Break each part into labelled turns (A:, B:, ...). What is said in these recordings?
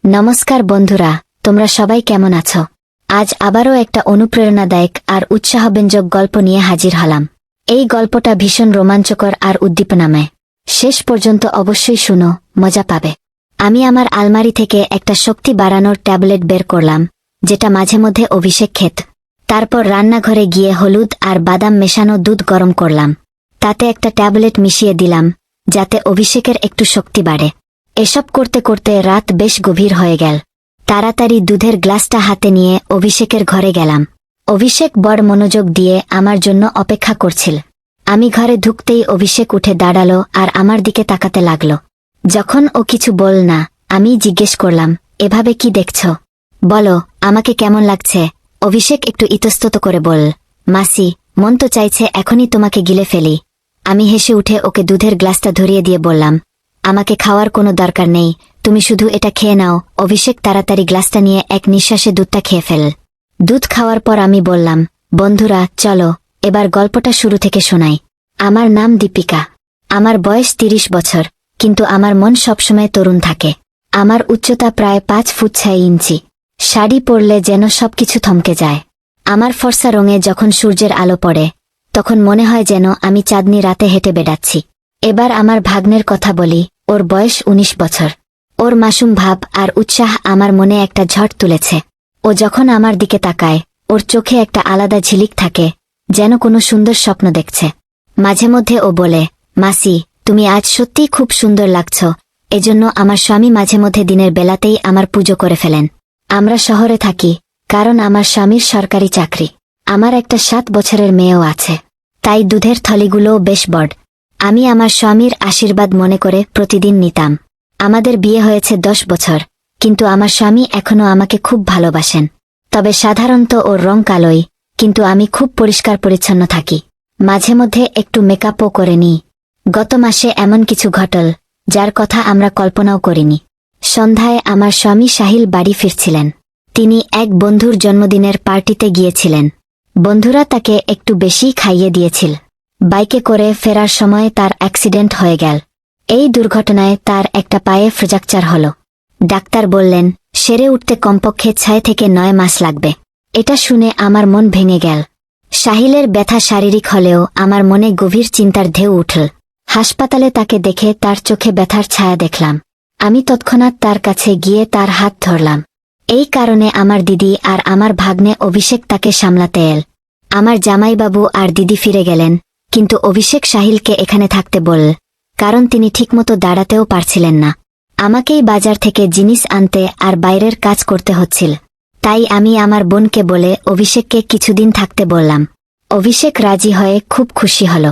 A: নমস্কার বন্ধুরা, তোমরা সবাই কেমন আছো? আজ আবারও একটা অনুপ্রেরণাদায়ক আর উৎসাহব্যঞ্জক গল্প নিয়ে হাজির হলাম। এই গল্পটা ভীষণ রোমাঞ্চকর আর উদ্দীপনাময়। শেষ পর্যন্ত অবশ্যই শুনো, মজা পাবে। আমি আমার আলমারি থেকে একটা শক্তি বাড়ানোর ট্যাবলেট বের করলাম, যেটা মাঝে মধ্যে অভিষেক খেত। তারপর রান্নাঘরে গিয়ে হলুদ আর বাদাম মেশানো দুধ গরম করলাম। তাতে একটা ট্যাবলেট মিশিয়ে দিলাম, যাতে অভিষেকের একটু শক্তি বাড়ে। এসব করতে করতে রাত বেশ গভীর হয়ে গেল। তাড়াতাড়ি দুধের গ্লাসটা হাতে নিয়ে অভিষেকের ঘরে গেলাম। অভিষেক বড় মনোযোগ দিয়ে আমার জন্য অপেক্ষা করছিল। আমি ঘরে ঢুকতেই অভিষেক উঠে দাঁড়ালো আর আমার দিকে তাকাতে লাগল। যখন ও কিছু বল না, আমি জিজ্ঞেস করলাম, এভাবে কি দেখছ? বলো, আমাকে কেমন লাগছে? অভিষেক একটু ইতস্তত করে বলল, মাসি, মন তো চাইছে এখনই তোমাকে গিলে ফেলি। আমি হেসে উঠে ওকে দুধের গ্লাসটা ধরিয়ে দিয়ে বললাম, আমাকে খাওয়ার কোনো দরকার নেই, তুমি শুধু এটা খেয়ে নাও। অভিষেক তাড়াতাড়ি গ্লাসটা নিয়ে এক নিঃশ্বাসে দুধটা খেয়ে ফেল। দুধ খাওয়ার পর আমি বললাম, বন্ধুরা চলো, এবার গল্পটা শুরু থেকে শোনাই। আমার নাম দীপিকা। আমার বয়স 30 বছর, কিন্তু আমার মন সবসময় তরুণ থাকে। আমার উচ্চতা প্রায় 5 ফুট 6 ইঞ্চি। শাড়ি পরলে যেন সবকিছু থমকে যায়। আমার ফর্সা রঙে যখন সূর্যের আলো পড়ে, তখন মনে হয় যেন আমি চাঁদনি রাতে হেঁটে বেড়াচ্ছি। এবার আমার ভাগ্নের কথা বলি। ওর বয়স 19 বছর। ওর মাসুম ভাব আর উৎসাহ আমার মনে একটা ঝড় তুলেছে। ও যখন আমার দিকে তাকায়, ওর চোখে একটা আলাদা ঝিলিক থাকে, যেন কোনো সুন্দর স্বপ্ন দেখছে। মাঝে মধ্যে ও বলে, মাসি, তুমি আজ সত্যিই খুব সুন্দর লাগছ। এজন্য আমার স্বামী মাঝে মধ্যে দিনের বেলাতেই আমার পুজো করে ফেলেন। আমরা শহরে থাকি, কারণ আমার স্বামীর সরকারি চাকরি। আমার একটা 7 বছরের মেয়েও আছে, তাই দুধের থলিগুলোও বেশ বড়। আমি আমার স্বামীর আশীর্বাদ মনে করে প্রতিদিন নিতাম। আমাদের বিয়ে হয়েছে 10 বছর, কিন্তু আমার স্বামী এখনও আমাকে খুব ভালোবাসেন। তবে সাধারণত ওর রং কালোই, কিন্তু আমি খুব পরিষ্কার পরিচ্ছন্ন থাকি। মাঝে মধ্যে একটু মেকআপও করে নিই। গত মাসে এমন কিছু ঘটল, যার কথা আমরা কল্পনাও করিনি। সন্ধ্যায় আমার স্বামী সাহিল বাড়ি ফিরছিলেন। তিনি এক বন্ধুর জন্মদিনের পার্টিতে গিয়েছিলেন। বন্ধুরা তাকে একটু বেশি খাইয়ে দিয়েছিল। বাইকে করে ফেরার সময় তার অ্যাক্সিডেন্ট হয়ে গেল। এই দুর্ঘটনায় তার একটা পায়ে ফ্র্যাকচার হল। ডাক্তার বললেন, সেরে উঠতে কমপক্ষে 6 থেকে 9 মাস লাগবে। এটা শুনে আমার মন ভেঙে গেল। সাহিলের ব্যথা শারীরিক হলেও আমার মনে গভীর চিন্তার ঢেউ উঠল। হাসপাতালে তাকে দেখে তার চোখে ব্যথার ছায়া দেখলাম। আমি তৎক্ষণাৎ তার কাছে গিয়ে তার হাত ধরলাম। এই কারণে আমার দিদি আর আমার ভাগ্নে অভিষেক তাকে সামলাতে এল। আমার জামাইবাবু আর দিদি ফিরে গেলেন, কিন্তু অভিষেক সাহিলকে এখানে থাকতে বলল, কারণ তিনি ঠিকমতো দাঁড়াতেও পারছিলেন না। আমাকেই বাজার থেকে জিনিস আনতে আর বাইরের কাজ করতে হচ্ছিল। তাই আমি আমার বোনকে বলে অভিষেককে কিছুদিন থাকতে বললাম। অভিষেক রাজি হয়ে খুব খুশি হল।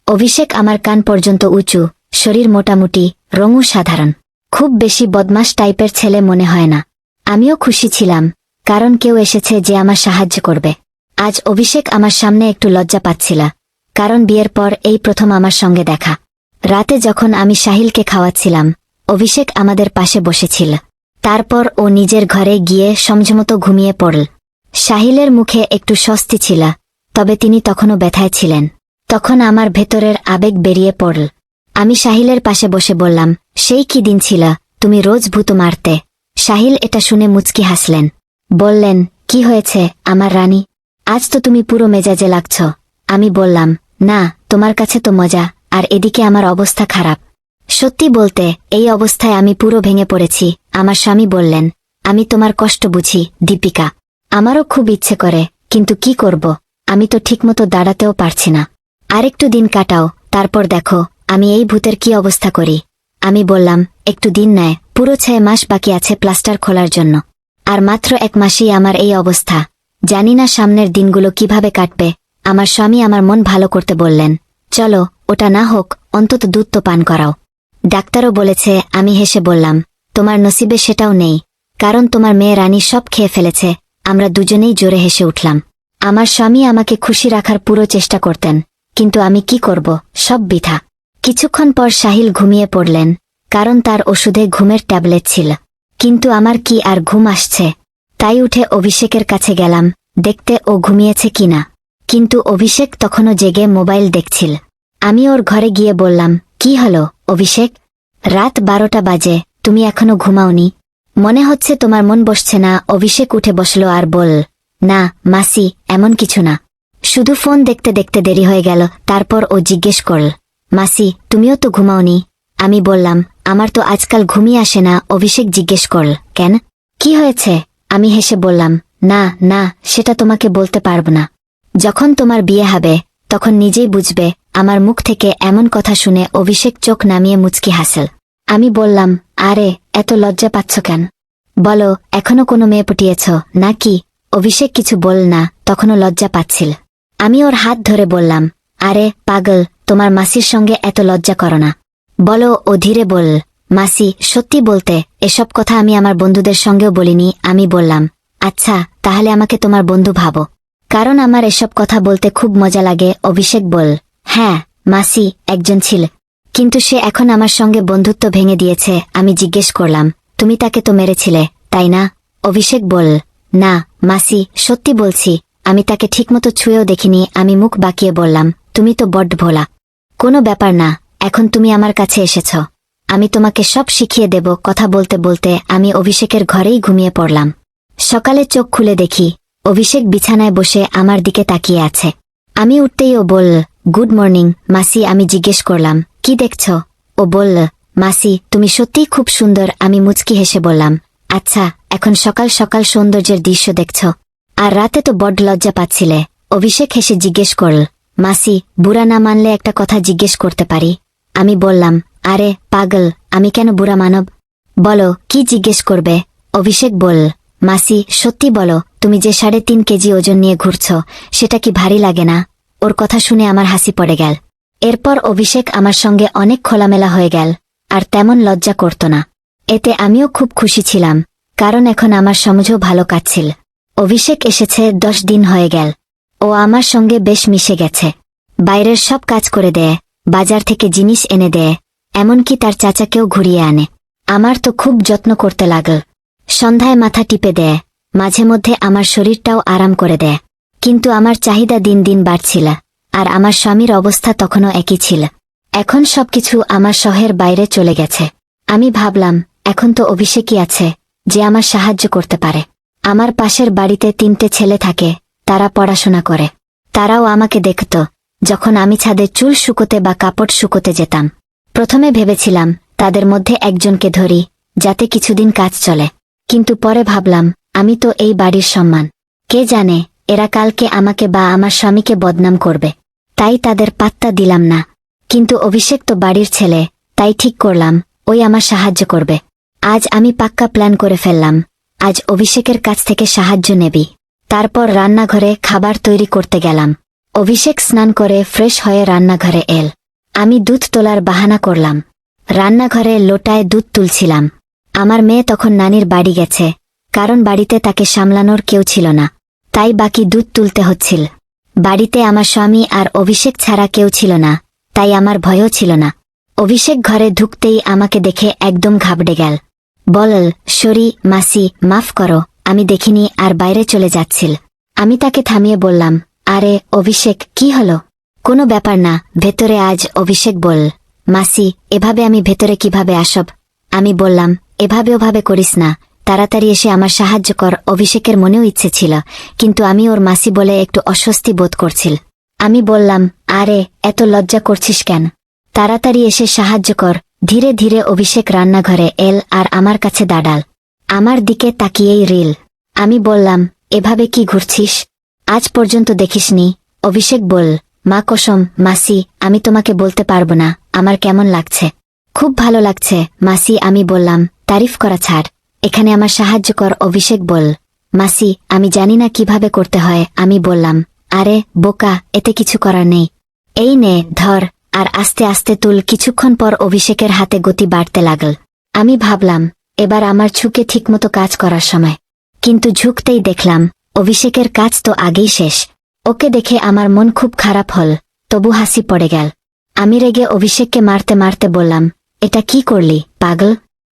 A: অভিষেক আমার কান পর্যন্ত উঁচু, শরীর মোটামুটি, রঙও সাধারণ। খুব বেশি বদমাশ টাইপের ছেলে মনে হয় না। আমিও খুশি ছিলাম, কারণ কেউ এসেছে যে আমার সাহায্য করবে। আজ অভিষেক আমার সামনে একটু লজ্জা পাচ্ছিল, কারণ বিয়ের পর এই প্রথম আমার সঙ্গে দেখা। রাতে যখন আমি সাহিলকে খাওয়াচ্ছিলাম, অভিষেক আমাদের পাশে বসেছিল। তারপর ও নিজের ঘরে গিয়ে সমঝমতো ঘুমিয়ে পড়ল। সাহিলের মুখে একটু স্বস্তি ছিল, তবে তিনি তখনও ব্যথায় ছিলেন। তখন আমার ভেতরের আবেগ বেরিয়ে পড়ল। আমি সাহিলের পাশে বসে বললাম, সেই কি দিন ছিল, তুমি রোজ ভূত মারতে। সাহিল এটা শুনে মুচকি হাসলেন। বললেন, কি হয়েছে আমার রানী? আজ তো তুমি পুরো মেজাজে লাগছ। আমি বললাম, না, তোমার কাছে তো মজা, আর এদিকে আমার অবস্থা খারাপ। সত্যি বলতে, এই অবস্থায় আমি পুরো ভেঙে পড়েছি। আমার স্বামী বললেন, আমি তোমার কষ্ট বুঝি দীপিকা। আমারও খুব ইচ্ছে করে, কিন্তু কি করব, আমি তো ঠিকমতো দাঁড়াতেও পারছি না। আরেকটু দিন কাটাও, তারপর দেখো আমি এই ভূতের কি অবস্থা করি। আমি বললাম, একটু দিন নেয়, পুরো 6 মাস বাকি আছে প্লাস্টার খোলার জন্য। আর মাত্র 1 মাসেই আমার এই অবস্থা। জানি না সামনের দিনগুলো কিভাবে কাটবে। আমার স্বামী আমার মন ভালো করতে বললেন, চলো, ওটা না হোক, অন্তত দুধ তো পান করাও। ডাক্তারও বলেছে। আমি হেসে বললাম, তোমার নসিবে সেটাও নেই, কারণ তোমার মেয়ে রানী সব খেয়ে ফেলেছে। আমরা দুজনেই জোরে হেসে উঠলাম। আমার স্বামী আমাকে খুশি রাখার পুরো চেষ্টা করতেন, কিন্তু আমি কি করব, সব বৃথা। কিছুক্ষণ পর সাহিল ঘুমিয়ে পড়লেন, কারণ তার ওষুধে ঘুমের ট্যাবলেট ছিল। কিন্তু আমার কি আর ঘুম আসছে? তাই উঠে অভিষেকের কাছে গেলাম, দেখতে ও ঘুমিয়েছে কিনা। কিন্তু অভিষেক তখনও জেগে মোবাইল দেখছিল। আমি ওর ঘরে গিয়ে বললাম, কি হলো অভিষেক? রাত 12টা বাজে, তুমি এখনো ঘুমাওনি? মনে হচ্ছে তোমার মন বসছে না। অভিষেক উঠে বসল আর বল, না মাসি, এমন কিছু না, শুধু ফোন দেখতে দেখতে দেরি হয়ে গেল। তারপর ও জিজ্ঞেস করল, মাসি তুমিও তো ঘুমাওনি? আমি বললাম, আমার তো আজকাল ঘুমই আসে না। অভিষেক জিজ্ঞেস করল, কেন, কি হয়েছে? আমি হেসে বললাম, না না, সেটা তোমাকে বলতে পারব না। যখন তোমার বিয়ে হবে তখন নিজেই বুঝবে। আমার মুখ থেকে এমন কথা শুনে অভিষেক চোখ নামিয়ে মুচকি হাসল। আমি বললাম, আরে এত লজ্জা পাচ্ছ কেন? বলো, এখনো কোনো মেয়ে পটিয়েছ নাকি? অভিষেক কিছু বলল না, তখনও লজ্জা পাচ্ছিল। আমি ওর হাত ধরে বললাম, আরে পাগল, তোমার মাসির সঙ্গে এত লজ্জা করো না। বলো। ও ধীরে বলল, মাসি সত্যি বলতে এসব কথা আমি আমার বন্ধুদের সঙ্গেও বলিনি। আমি বললাম, আচ্ছা তাহলে আমাকে তোমার বন্ধু ভাবো, কারণ আমার এসব কথা বলতে খুব মজা লাগে। অভিষেক বল, হ্যাঁ মাসি, একজন ছিল, কিন্তু সে এখন আমার সঙ্গে বন্ধুত্ব ভেঙে দিয়েছে। আমি জিজ্ঞেস করলাম, তুমি তাকে তো মেরেছিলে তাই না? অভিষেক বল, না মাসি, সত্যি বলছি, আমি তাকে ঠিকমতো ছুঁয়েও দেখিনি। আমি মুখ বাঁকিয়ে বললাম, তুমি তো বড্ড ভোলা। কোনো ব্যাপার না, এখন তুমি আমার কাছে এসেছ, আমি তোমাকে সব শিখিয়ে দেব। কথা বলতে বলতে আমি অভিষেকের ঘরেই ঘুমিয়ে পড়লাম। সকালে চোখ খুলে দেখি অভিষেক বিছানায় বসে আমার দিকে তাকিয়ে আছে। আমি উঠতেই ও বলল, গুড মর্নিং মাসি। আমি জিজ্ঞেস করলাম, কি দেখছ? ও বলল, মাসি তুমি সত্যিই খুব সুন্দর। আমি মুচকি হেসে বললাম, আচ্ছা এখন সকাল সকাল সৌন্দর্যের দৃশ্য দেখছ, আর রাতে তো বড্ড লজ্জা পাচ্ছিলে। অভিষেক হেসে জিজ্ঞেস করল, মাসি বুড়া না মানলে একটা কথা জিজ্ঞেস করতে পারি? আমি বললাম, আরে পাগল, আমি কেন বুড়া মানব? বলো, কি জিজ্ঞেস করবে? অভিষেক বলল, মাসি সত্যি বলো, তুমি যে 3.5 কেজি ওজন নিয়ে ঘুরছ সেটা কি ভারী লাগে না? ওর কথা শুনে আমার হাসি পড়ে গেল। এরপর অভিষেক আমার সঙ্গে অনেক খোলামেলা হয়ে গেল, আর তেমন লজ্জা করত না। এতে আমিও খুব খুশি ছিলাম, কারণ এখন আমার সমাজও ভালো কাটছিল। অভিষেক এসেছে 10 দিন হয়ে গেল। ও আমার সঙ্গে বেশ মিশে গেছে, বাইরের সব কাজ করে দেয়, বাজার থেকে জিনিস এনে দেয়, এমনকি তার চাচাকেও ঘুরিয়ে আনে। আমার তো খুব যত্ন করতে লাগল, সন্ধ্যায় মাথা টিপে দেয়, মাঝে মধ্যে আমার শরীরটাও আরাম করে দেয়। কিন্তু আমার চাহিদা দিন দিন বাড়ছিল, আর আমার স্বামীর অবস্থা তখনও একই ছিল। এখন সবকিছু আমার সহের বাইরে চলে গেছে। আমি ভাবলাম, এখন তো অভিষেকই আছে যে আমার সাহায্য করতে পারে। আমার পাশের বাড়িতে 3টে ছেলে থাকে, তারা পড়াশোনা করে। তারাও আমাকে দেখত যখন আমি ছাদে চুল শুকোতে বা কাপড় শুকোতে যেতাম। প্রথমে ভেবেছিলাম তাদের মধ্যে একজনকে ধরি, যাতে কিছুদিন কাজ চলে, কিন্তু পরে ভাবলাম আমি তো এই বাড়ির সম্মান, কে জানে এরা কালকে আমাকে বা আমার স্বামীকে বদনাম করবে, তাই তাদের পাত্তা দিলাম না। কিন্তু অভিষেক তো বাড়ির ছেলে, তাই ঠিক করলাম ওই আমার সাহায্য করবে। আজ আমি পাক্কা প্ল্যান করে ফেললাম, আজ অভিষেকের কাছ থেকে সাহায্য নেবি। তারপর রান্নাঘরে খাবার তৈরি করতে গেলাম। অভিষেক স্নান করে ফ্রেশ হয়ে রান্নাঘরে এল। আমি দুধ তোলার বাহানা করলাম, রান্নাঘরে লোটায় দুধ তুলছিলাম। আমার মেয়ে তখন নানির বাড়ি গেছে, কারণ বাড়িতে তাকে সামলানোর কেউ ছিল না, তাই বাকি দুধ তুলতে হচ্ছিল। বাড়িতে আমার স্বামী আর অভিষেক ছাড়া কেউ ছিল না, তাই আমার ভয়ও ছিল না। অভিষেক ঘরে ঢুকতেই আমাকে দেখে একদম ঘাবড়ে গেল। বলল, সরি মাসি, মাফ করো, আমি দেখিনি আর বাইরে চলে যাচ্ছিল। আমি তাকে থামিয়ে বললাম, আরে অভিষেক, কি হলো? কোনো ব্যাপার না, ভেতরে আজ। অভিষেক বলল, মাসি এভাবে আমি ভেতরে কিভাবে আসব? আমি বললাম, এভাবে ওভাবে করিস না, তাড়াতাড়ি এসে আমার সাহায্য কর। অভিষেকের মনেও ইচ্ছে ছিল, কিন্তু আমি ওর মাসি বলে একটু অস্বস্তি বোধ করছিল। আমি বললাম, আরে এত লজ্জা করছিস কেন, তাড়াতাড়ি এসে সাহায্য কর। ধীরে ধীরে অভিষেক রান্নাঘরে এল আর আমার কাছে দাঁড়াল, আমার দিকে তাকিয়েই রিল। আমি বললাম, এভাবে কি ঘুরছিস? আজ পর্যন্ত দেখিসনি। অভিষেক বলল, মা কসম মাসি, আমি তোমাকে বলতে পারবো না আমার কেমন লাগছে। খুব ভালো লাগছে মাসি। আমি বললাম, তারিফ করা ছাড়, এখানে আমার সাহায্য কর। অভিষেক বলল, মাসি আমি জানি না কিভাবে করতে হয়। আমি বললাম, আরে বোকা, এতে কিছু করার নেই, এই নে ধর, আর আস্তে আস্তে তুল। কিছুক্ষণ পর অভিষেকের হাতে গতি বাড়তে লাগল। আমি ভাবলাম এবার আমার ঝুঁকে ঠিকমতো কাজ করার সময়, কিন্তু ঝুঁকতেই দেখলাম অভিষেকের কাজ তো আগেই শেষ। ওকে দেখে আমার মন খুব খারাপ হল, তবু হাসি পড়ে গেল। আমি রেগে অভিষেককে মারতে মারতে বললাম, এটা কি করলি পাগল,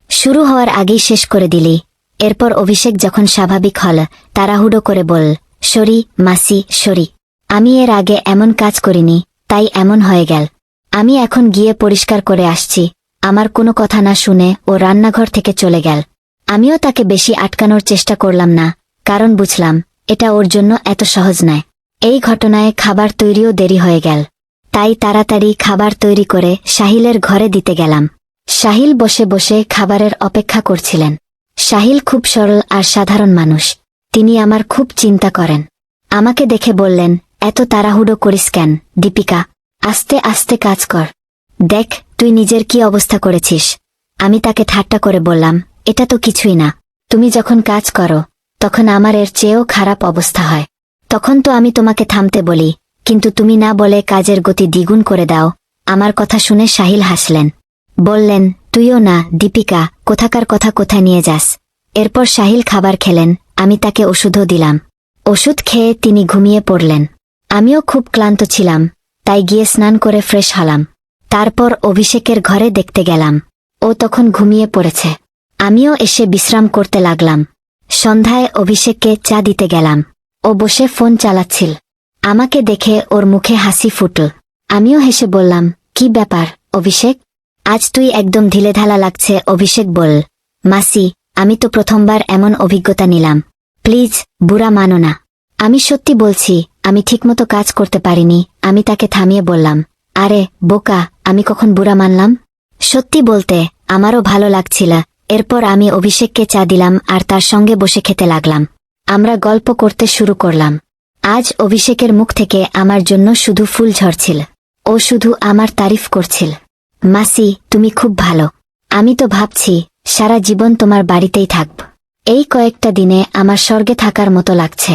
A: শুরু হওয়ার আগেই শেষ করে দিলি। এরপর অভিষেক যখন স্বাভাবিক হল, তাড়াহুড়ো করে বলল, সরি মাসি সরি, আমি এর আগে এমন কাজ করিনি, তাই এমন হয়ে গেল। আমি এখন গিয়ে পরিষ্কার করে আসছি। আমার কোনো কথা না শুনে ও রান্নাঘর থেকে চলে গেল। আমিও তাকে বেশি আটকানোর চেষ্টা করলাম না, কারণ বুঝলাম এটা ওর জন্য এত সহজ নয়। এই ঘটনায় খাবার তৈরিও দেরি হয়ে গেল। তাই তাড়াতাড়ি খাবার তৈরি করে সাহিলের ঘরে দিতে গেলাম। সাহিল বসে বসে খাবারের অপেক্ষা করছিলেন। সাহিল খুব সরল আর সাধারণ মানুষ। তিনি আমার খুব চিন্তা করেন। আমাকে দেখে বললেন, এত তাড়াহুড়ো করিস কেন দীপিকা, আস্তে আস্তে কাজ কর। দেখ তুই নিজের কি অবস্থা করেছিস। আমি তাকে ঠাট্টা করে বললাম, এটা তো কিছুই না। তুমি যখন কাজ করো তখন আমার এর চেয়েও খারাপ অবস্থা হয়। তখন তো আমি তোমাকে থামতে বলি, কিন্তু তুমি না বলে কাজের গতি দ্বিগুণ করে দাও। আমার কথা শুনে সাহিল হাসলেন। বললেন, তুইও না দীপিকা, কোথাকার কথা কোথায় নিয়ে যাস। এরপর সাহিল খাবার খেলেন, আমি তাকে ওষুধও দিলাম। ওষুধ খেয়ে তিনি ঘুমিয়ে পড়লেন। আমিও খুব ক্লান্ত ছিলাম, তাই গিয়ে স্নান করে ফ্রেশ হলাম। তারপর অভিষেকের ঘরে দেখতে গেলাম। ও তখন ঘুমিয়ে পড়েছে। আমিও এসে বিশ্রাম করতে লাগলাম। সন্ধ্যায় অভিষেককে চা দিতে গেলাম। ও বসে ফোন চালাচ্ছিল। আমাকে দেখে ওর মুখে হাসি ফুটল। আমিও হেসে বললাম, কি ব্যাপার অভিষেক, আজ তুই একদম ঢিলেঢালা লাগছে। অভিষেক বল, মাসি, আমি তো প্রথমবার এমন অভিজ্ঞতা নিলাম। প্লিজ বুড়া মানো না। আমি সত্যি বলছি, আমি ঠিকমতো কাজ করতে পারিনি। আমি তাকে থামিয়ে বললাম, আরে বোকা, আমি কখন বুড়া মানলাম। সত্যি বলতে আমারও ভালো লাগছিল। এরপর আমি অভিষেককে চা দিলাম আর তার সঙ্গে বসে খেতে লাগলাম। আমরা গল্প করতে শুরু করলাম। আজ অভিষেকের মুখ থেকে আমার জন্য শুধু ফুল ঝরছিল। ও শুধু আমার তারিফ করছিল। মাসি, তুমি খুব ভালো। আমি তো ভাবছি সারা জীবন তোমার বাড়িতেই থাকব। এই কয়েকটা দিনে আমার স্বর্গে থাকার মতো লাগছে।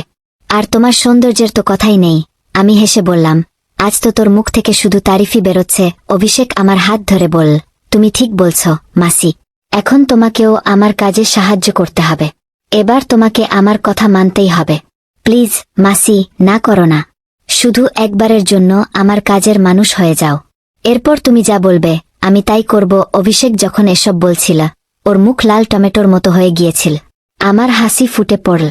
A: আর তোমার সৌন্দর্যের তো কথাই নেই। আমি হেসে বললাম, আজ তো তোর মুখ থেকে শুধু তারিফই বেরোচ্ছে। অভিষেক আমার হাত ধরে বল, তুমি ঠিক বলছ মাসি। এখন তোমাকেও আমার কাজে সাহায্য করতে হবে। এবার তোমাকে আমার কথা মানতেই হবে। প্লিজ মাসি, না করো না। শুধু একবারের জন্য আমার কাজের মানুষ হয়ে যাও। এরপর তুমি যা বলবে আমি তাই করব। অভিষেক যখন এসব বলছিল ওর মুখ লাল টমেটোর মতো হয়ে গিয়েছিল। আমার হাসি ফুটে পড়ল।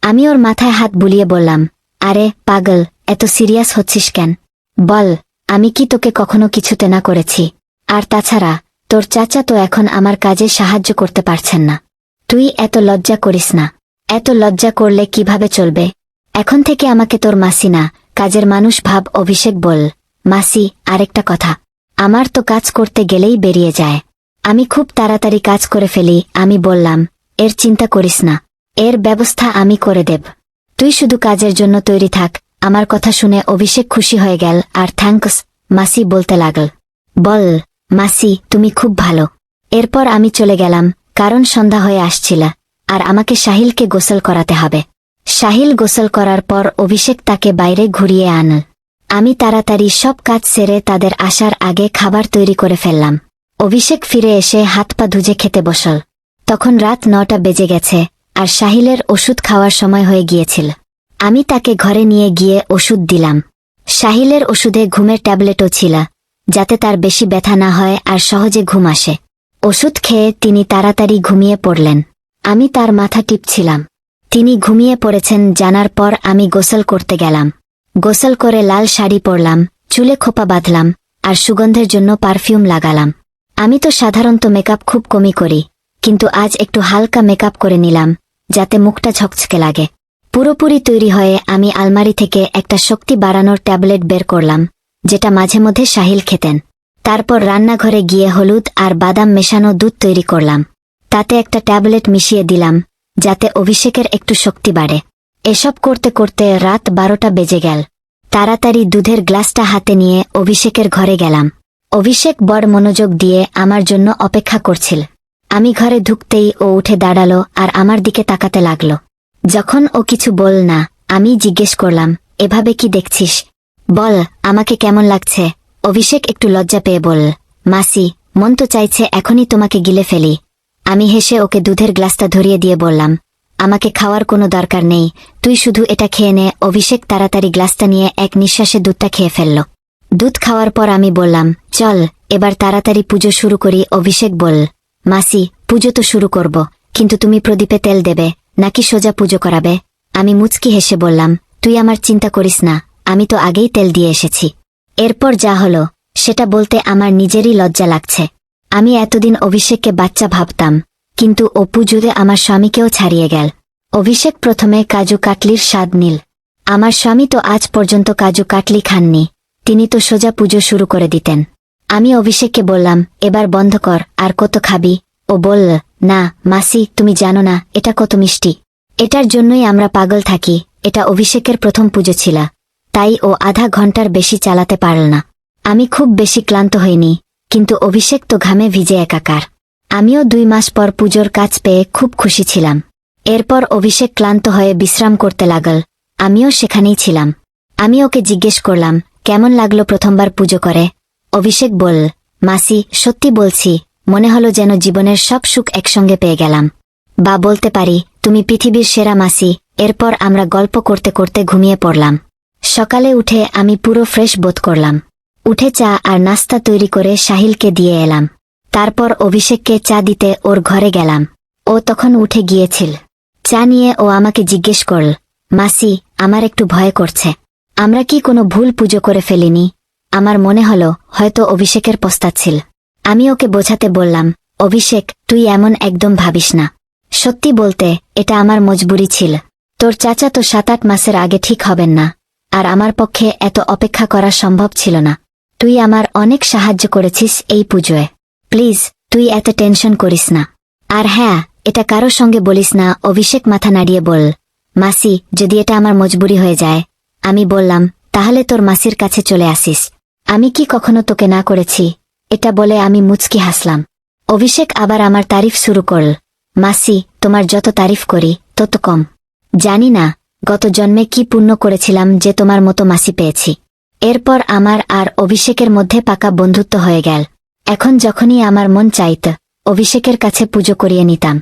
A: আমি ওর মাথায় হাত বুলিয়ে বললাম, আরে পাগল, এত সিরিয়াস হচ্ছিস কেন? বল, আমি কি তোকে কখনো কিছুতে না করেছি? আর তাছাড়া তোর চাচা তো এখন আমার কাজে সাহায্য করতে পারছেন না। তুই এত লজ্জা করিস না। এত লজ্জা করলে কিভাবে চলবে? এখন থেকে আমাকে তোর মাসি না, কাজের মানুষ ভাব। অভিষেক বল, মাসি, আরেকটা কথা, আমার তো কাজ করতে গেলেই বেরিয়ে যায়। আমি খুব তাড়াতাড়ি কাজ করে ফেলি। আমি বললাম, এর চিন্তা করিস না, এর ব্যবস্থা আমি করে দেব। তুই শুধু কাজের জন্য তৈরি থাক। আমার কথা শুনে অভিষেক খুশি হয়ে গেল আর থ্যাঙ্কস মাসি বলতে লাগল। বল, মাসি, তুমি খুব ভালো। এরপর আমি চলে গেলাম, কারণ সন্ধ্যা হয়ে আসছিল আর আমাকে সাহিলকে গোসল করাতে হবে। সাহিল গোসল করার পর অভিষেক তাকে বাইরে ঘুরিয়ে আনল। আমি তাড়াতাড়ি সব কাজ সেরে তাদের আসার আগে খাবার তৈরি করে ফেললাম। অভিষেক ফিরে এসে হাত পা ধুজে খেতে বসল। তখন রাত 9টা বেজে গেছে আর সাহিলের ওষুধ খাওয়ার সময় হয়ে গিয়েছিল। আমি তাকে ঘরে নিয়ে গিয়ে ওষুধ দিলাম। সাহিলের ওষুধে ঘুমের ট্যাবলেটও ছিল, যাতে তার বেশি ব্যথা না হয় আর সহজে ঘুম আসে। ওষুধ খেয়ে তিনি তাড়াতাড়ি ঘুমিয়ে পড়লেন। আমি তার মাথা টিপছিলাম। তিনি ঘুমিয়ে পড়েছেন জানার পর আমি গোসল করতে গেলাম। গোসল করে লাল শাড়ি পরলাম, চুলে খোপা বাঁধলাম আর সুগন্ধের জন্য পারফিউম লাগালাম। আমি তো সাধারণত মেকআপ খুব কমই করি, কিন্তু আজ একটু হালকা মেকআপ করে নিলাম, যাতে মুখটা ঝকঝকে লাগে। পুরোপুরি তৈরি হয়ে আমি আলমারি থেকে একটা শক্তি বাড়ানোর ট্যাবলেট বের করলাম, যেটা মাঝে মধ্যে সাহিল খেতেন। তারপর রান্নাঘরে গিয়ে হলুদ আর বাদাম মেশানো দুধ তৈরি করলাম। তাতে একটা ট্যাবলেট মিশিয়ে দিলাম, যাতে অভিষেকের একটু শক্তি বাড়ে। এসব করতে করতে রাত 12টা বেজে গেল। তাড়াতাড়ি দুধের গ্লাসটা হাতে নিয়ে অভিষেকের ঘরে গেলাম। অভিষেক বড় মনোযোগ দিয়ে আমার জন্য অপেক্ষা করছিল। আমি ঘরে ঢুকতেই ও উঠে দাঁড়ালো আর আমার দিকে তাকাতে লাগল। যখন ও কিছু বল না, আমি জিজ্ঞেস করলাম, এভাবে কি দেখছিস? বল, আমাকে কেমন লাগছে? অভিষেক একটু লজ্জা পেয়ে বল, মাসি, মন তো চাইছে এখনই তোমাকে গিলে ফেলি। আমি হেসে ওকে দুধের গ্লাসটা ধরিয়ে দিয়ে বললাম, আমাকে খাওয়ার কোনো দরকার নেই, তুই শুধু এটা খেয়ে নে। অভিষেক তাড়াতাড়ি গ্লাসটা নিয়ে এক নিঃশ্বাসে দুধটা খেয়ে ফেলল। দুধ খাওয়ার পর আমি বললাম, চল এবার তাড়াতাড়ি পুজো শুরু করি। অভিষেক বল, মাসি, পুজো তো শুরু করব, কিন্তু তুমি প্রদীপে তেল দেবে নাকি সোজা পুজো করাবে? আমি মুচকি হেসে বললাম, তুই আমার চিন্তা করিস না, আমি তো আগেই তেল দিয়ে এসেছি। এরপর যা হলো সেটা বলতে আমার নিজেরই লজ্জা লাগছে। আমি এতদিন অভিষেককে বাচ্চা ভাবতাম, কিন্তু ও পুজোতে আমার স্বামীকেও ছাড়িয়ে গেল। অভিষেক প্রথমে কাজু কাটলির স্বাদ নিল। আমার স্বামী তো আজ পর্যন্ত কাজু কাটলি খাননি, তিনি তো সোজা পুজো শুরু করে দিতেন। আমি অভিষেককে বললাম, এবার বন্ধ কর, আর কত খাবি? ও বলল, না মাসি, তুমি জানো না এটা কত মিষ্টি। এটার জন্যই আমরা পাগল থাকি। এটা অভিষেকের প্রথম পুজো ছিল, তাই ও আধা ঘন্টার বেশি চালাতে পারল না। আমি খুব বেশি ক্লান্ত হইনি, কিন্তু অভিষেক তো ঘামে ভিজে একাকার। আমিও 2 মাস পর পুজোর কাজ পেয়ে খুব খুশি ছিলাম। এরপর অভিষেক ক্লান্ত হয়ে বিশ্রাম করতে লাগল, আমিও সেখানেই ছিলাম। আমি ওকে জিজ্ঞেস করলাম, কেমন লাগলো প্রথমবার পুজো করে? অভিষেক বলল, মাসি, সত্যি বলছি, মনে হলো যেন জীবনের সব সুখ একসঙ্গে পেয়ে গেলাম। বা বলতে পারি, তুমি পৃথিবীর সেরা মাসি। এরপর আমরা গল্প করতে করতে ঘুমিয়ে পড়লাম। সকালে উঠে আমি পুরো ফ্রেশ বোধ করলাম। উঠে চা আর নাস্তা তৈরি করে সাহিলকে দিয়ে এলাম। তারপর অভিষেককে চা দিতে ওর ঘরে গেলাম। ও তখন উঠে গিয়েছিল। চা নিয়ে ও আমাকে জিজ্ঞেস করল, মাসি, আমার একটু ভয় করছে। আমরা কি কোনো ভুল পুজো করে ফেলিনি? আমার মনে হলো হয়তো অভিষেকের পস্তাচ্ছিল। আমি ওকে বোঝাতে বললাম, অভিষেক, তুই এমন একদম ভাবিস না। সত্যি বলতে এটা আমার মজবুরি ছিল। তোর চাচা তো 7-8 মাসের আগে ঠিক হবেন না, আর আমার পক্ষে এত অপেক্ষা করা সম্ভব ছিল না। তুই আমার অনেক সাহায্য করেছিস এই পুজোয়। প্লিজ, তুই এত টেনশন করিস না। আর হ্যাঁ, এটা কারো সঙ্গে বলিস না। অভিষেক মাথা নাড়িয়ে বলল, মাসি, যদি এটা আমার মজবুরি হয়ে যায়? আমি বললাম, তাহলে তোর মাসির কাছে চলে আসিস। আমি কি কখনো তোকে না করেছি? এটা বলে আমি মুচকি হাসলাম। অভিষেক আবার আমার তারিফ শুরু করল। মাসি, তোমার যত তারিফ করি তত কম। জানি না গত জন্মে কি পুণ্য করেছিলাম যে তোমার মতো মাসি পেয়েছি। এরপর আমার আর অভিষেকের মধ্যে পাকা বন্ধুত্ব হয়ে গেল। এখন যখনই আমার মন চাইত, অভিষেকের কাছে পুজো করিয়ে নিতাম।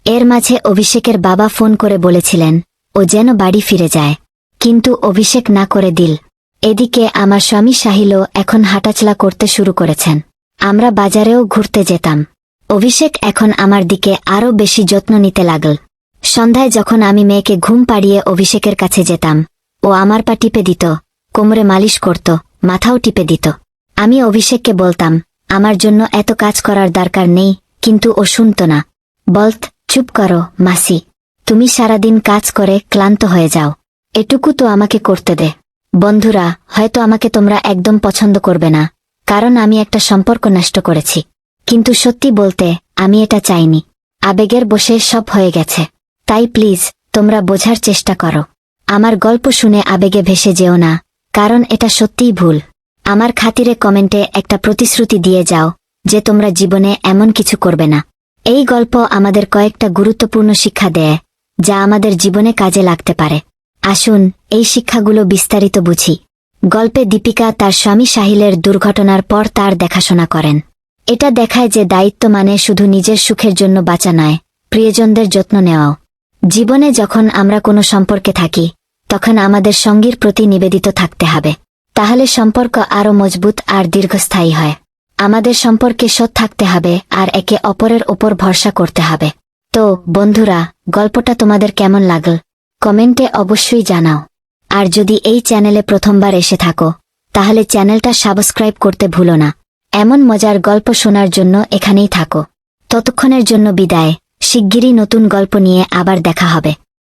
A: এর মাঝে অভিষেকের বাবা ফোন করে বলেছিলেন ও যেন বাড়ি ফিরে যায়, কিন্তু অভিষেক না করে দিল। এদিকে আমার স্বামী সাহিলও এখন হাঁটাচলা করতে শুরু করেছেন। আমরা বাজারেও ঘুরতে যেতাম। অভিষেক এখন আমার দিকে আরও বেশি যত্ন নিতে লাগল। সন্ধ্যায় যখন আমি মেয়েকে ঘুম পাড়িয়ে অভিষেকের কাছে যেতাম, ও আমার পা টিপে দিত, কোমরে মালিশ করত, মাথাও টিপে দিত। আমি অভিষেককে বলতাম, আমার জন্য এত কাজ করার দরকার নেই, কিন্তু ও শুনত না। বলত, চুপ করো মাসি, তুমি সারাদিন কাজ করে ক্লান্ত হয়ে যাও, এটুকু তো আমাকে করতে দে। বন্ধুরা, হয়তো আমাকে তোমরা একদম পছন্দ করবে না, কারণ আমি একটা সম্পর্ক নষ্ট করেছি। কিন্তু সত্যি বলতে আমি এটা চাইনি। আবেগের বশে সব হয়ে গেছে। তাই প্লিজ, তোমরা বোঝার চেষ্টা করো। আমার গল্প শুনে আবেগে ভেসে যেও না, কারণ এটা সত্যিই ভুল। আমার খাতিরে কমেন্টে একটা প্রতিশ্রুতি দিয়ে যাও যে তোমরা জীবনে এমন কিছু করবে না। এই গল্প আমাদের কয়েকটা গুরুত্বপূর্ণ শিক্ষা দেয়, যা আমাদের জীবনে কাজে লাগতে পারে। আসুন এই শিক্ষাগুলো বিস্তারিত বুঝি। গল্পে দীপিকা তার স্বামী সাহিলের দুর্ঘটনার পর তার দেখাশোনা করেন। এটা দেখায় যে দায়িত্ব মানে শুধু নিজের সুখের জন্য বাঁচা নয়, প্রিয়জনদের যত্ন নেওয়াও। জীবনে যখন আমরা কোনো সম্পর্কে থাকি, তখন আমাদের সঙ্গীর প্রতি নিবেদিত থাকতে হবে। তাহলে সম্পর্ক আরও মজবুত আর দীর্ঘস্থায়ী হয়। আমাদের সম্পর্কে সৎ থাকতে হবে আর একে অপরের ওপর ভরসা করতে হবে। তো বন্ধুরা, গল্পটা তোমাদের কেমন লাগল কমেন্টে অবশ্যই জানাও। আর যদি এই চ্যানেলে প্রথমবার এসে থাকো, তাহলে চ্যানেলটা সাবস্ক্রাইব করতে ভুলো না। এমন মজার গল্প শোনার জন্য এখানেই থাকো। ততক্ষণের জন্য বিদায়। শিগগিরই নতুন গল্প নিয়ে আবার দেখা হবে।